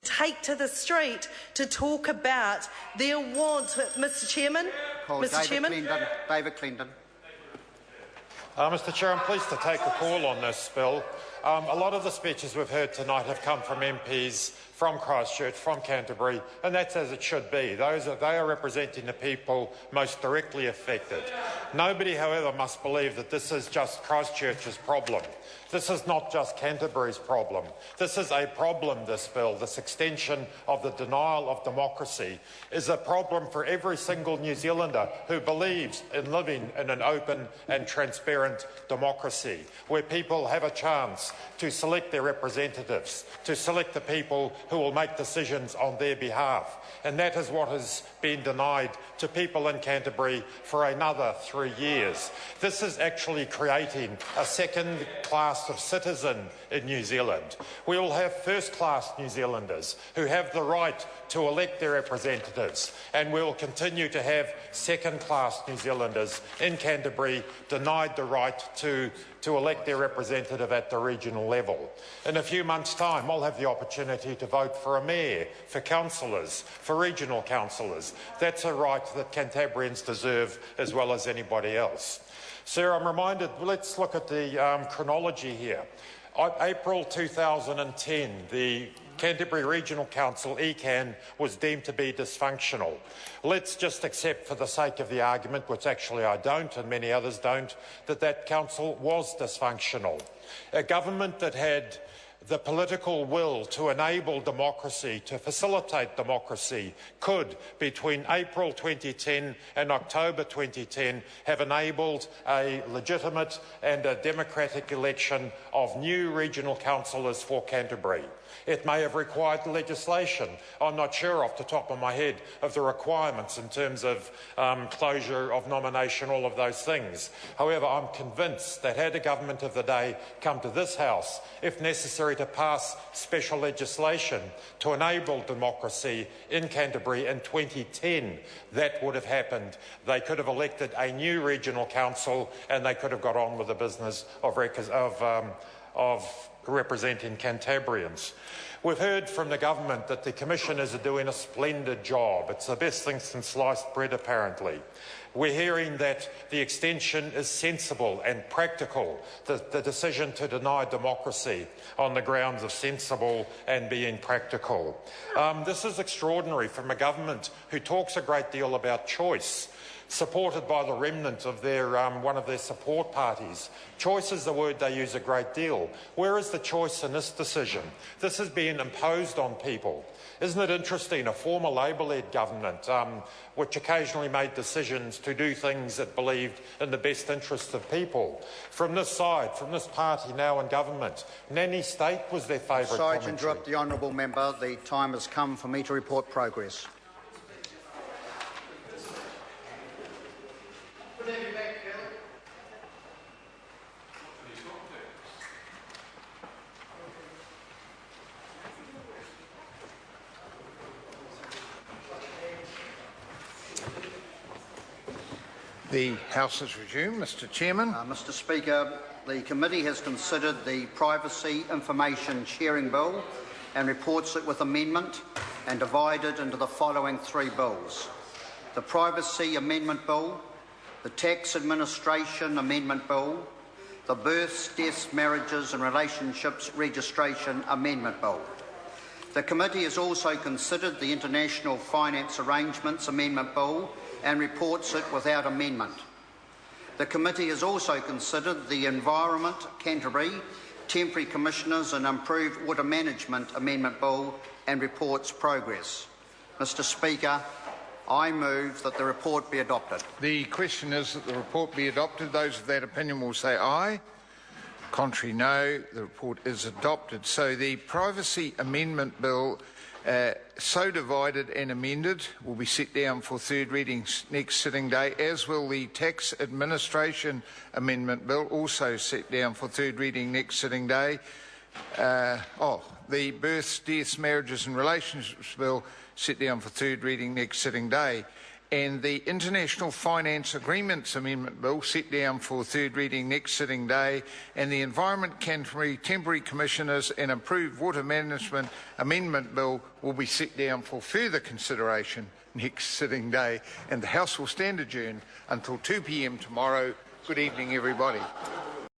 take to the street to talk about their want. Mr Chairman? David Clendon. Mr Chair, I'm pleased to take a call on this bill. A lot of the speeches we've heard tonight have come from MPs from Christchurch, from Canterbury, and that's as it should be. They are representing the people most directly affected. Nobody, however, must believe that this is just Christchurch's problem. This is not just Canterbury's problem. This is a problem, this bill, this extension of the denial of democracy, is a problem for every single New Zealander who believes in living in an open and transparent democracy, where people have a chance to select their representatives, to select the people who will make decisions on their behalf. And that is what has been denied to people in Canterbury for another 3 years. This is actually creating a second class of citizen in New Zealand. We will have first-class New Zealanders who have the right to elect their representatives, and we will continue to have second-class New Zealanders in Canterbury denied the right to elect their representative at the regional level. In a few months' time, I'll have the opportunity to vote for a mayor, for councillors, for regional councillors. That's a right that Cantabrians deserve as well as anybody else. Sir, I'm reminded, let's look at the chronology here. April 2010, the Canterbury Regional Council, ECAN, was deemed to be dysfunctional. Let's just accept for the sake of the argument, which actually I don't and many others don't, that council was dysfunctional. A government that had the political will to enable democracy, to facilitate democracy, could, between April 2010 and October 2010, have enabled a legitimate and a democratic election of new regional councillors for Canterbury. It may have required legislation. I'm not sure off the top of my head of the requirements in terms of closure of nomination, all of those things. However, I'm convinced that had the government of the day come to this House, if necessary, to pass special legislation to enable democracy in Canterbury in 2010, that would have happened. They could have elected a new regional council and they could have got on with the business of representing Cantabrians. We've heard from the government that the commissioners are doing a splendid job. It's the best thing since sliced bread, apparently. We're hearing that the extension is sensible and practical, the decision to deny democracy on the grounds of sensible and being practical. This is extraordinary from a government who talks a great deal about choice, supported by the remnant of their one of their support parties. Choice is the word they use a great deal. Where is the choice in this decision? This is being imposed on people. Isn't it interesting, a former Labour-led government which occasionally made decisions to do things it believed in the best interests of people. From this side, from this party now in government, nanny state was their favourite commentary. Sorry to interrupt the honourable member. The time has come for me to report progress. The House is resumed. Mr Chairman. Mr Speaker, the committee has considered the Privacy Information Sharing Bill and reports it with amendment and divided into the following 3 bills. The Privacy Amendment Bill, the Tax Administration Amendment Bill, the Births, Deaths, Marriages and Relationships Registration Amendment Bill. The committee has also considered the International Finance Arrangements Amendment Bill and reports it without amendment. The committee has also considered the Environment, Canterbury, Temporary Commissioners and Improved Water Management Amendment Bill and reports progress. Mr Speaker, I move that the report be adopted. The question is that the report be adopted. Those of that opinion will say aye. Contrary, no. The report is adopted. So the Privacy Amendment Bill, so divided and amended, will be set down for third reading next sitting day, as will the Tax Administration Amendment Bill, also set down for third reading next sitting day. The Births, Deaths, Marriages and Relationships Bill, set down for third reading next sitting day. and the International Finance Agreements Amendment Bill set down for third reading next sitting day, and the Environment Canterbury Temporary Commissioners and Improved Water Management Amendment Bill will be set down for further consideration next sitting day, and the House will stand adjourned until 2 p.m. tomorrow. Good evening, everybody.